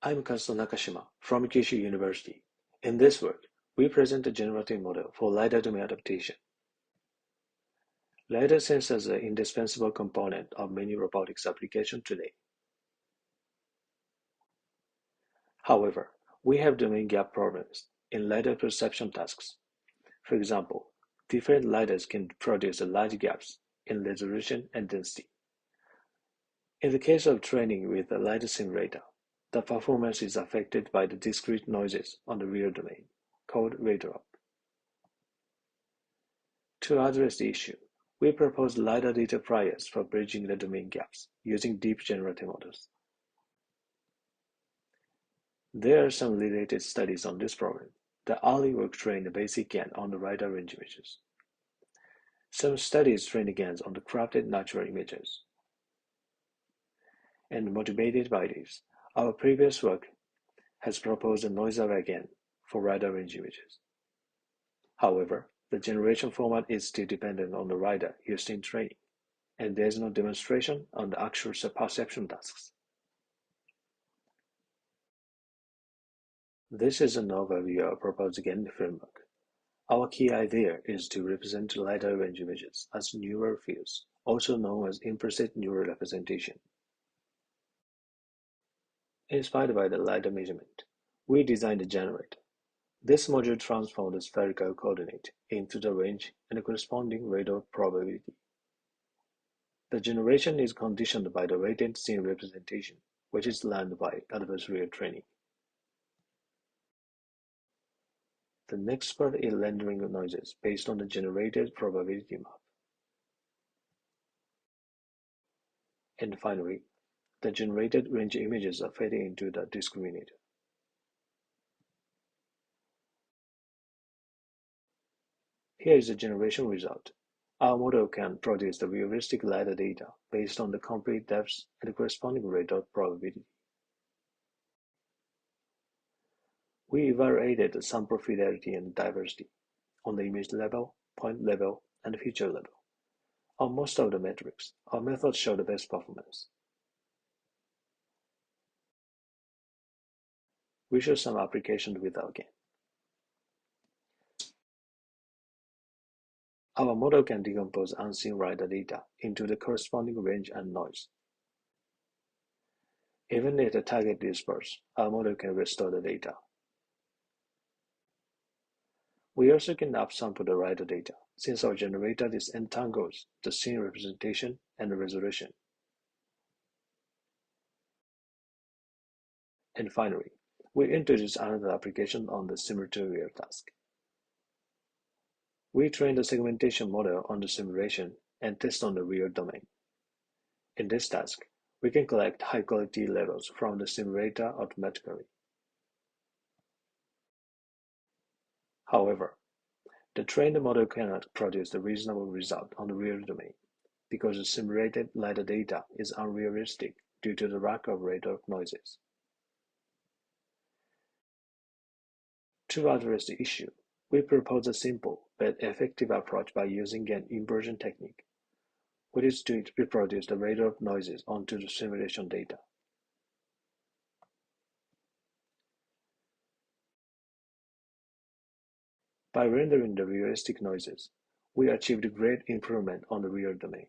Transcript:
I'm Kazuto Nakashima from Kyushu University. In this work, we present a generative model for LiDAR domain adaptation. LiDAR serves as an indispensable component of many robotics applications today. However, we have domain gap problems in LiDAR perception tasks. For example, different LiDARs can produce large gaps in resolution and density. In the case of training with a LiDAR simulator, the performance is affected by the discrete noises on the real domain, called radar. To address the issue, we propose LiDAR data priors for bridging the domain gaps using deep generative models. There are some related studies on this problem. The early work trained the basic GAN on the LiDAR range images. Some studies trained the GANs on the crafted natural images. And motivated by this, our previous work has proposed a noise-aware GAN for LiDAR range images. However, the generation format is still dependent on the LiDAR used in training, and there is no demonstration on the actual perception tasks. This is an overview of proposed GAN framework. Our key idea is to represent LiDAR range images as neural fields, also known as implicit neural representation. Inspired by the LiDAR measurement, we designed a generator. This module transforms the spherical coordinate into the range and the corresponding radar probability. The generation is conditioned by the weighted scene representation, which is learned by adversarial training. The next part is rendering noises based on the generated probability map. And finally, the generated range images are fed into the discriminator. Here is the generation result. Our model can produce the realistic LiDAR data based on the complete depths and the corresponding radar probability. We evaluated the sample fidelity and diversity on the image level, point level, and feature level. On most of the metrics, our method showed the best performance. We show some applications with our GAN. Our model can decompose unseen LiDAR data into the corresponding range and noise. Even if the target dispersed, our model can restore the data. We also can upsample the LiDAR data, since our generator disentangles the scene representation and the resolution. And finally, we introduce another application on the simulatorial task. We train the segmentation model on the simulation and test on the real domain. In this task, we can collect high-quality levels from the simulator automatically. However, the trained model cannot produce a reasonable result on the real domain because the simulated LiDAR data is unrealistic due to the lack of radar noises. To address the issue, we propose a simple but effective approach by using an inversion technique, which is to reproduce the radar noises onto the simulation data. By rendering the realistic noises, we achieved great improvement on the real domain.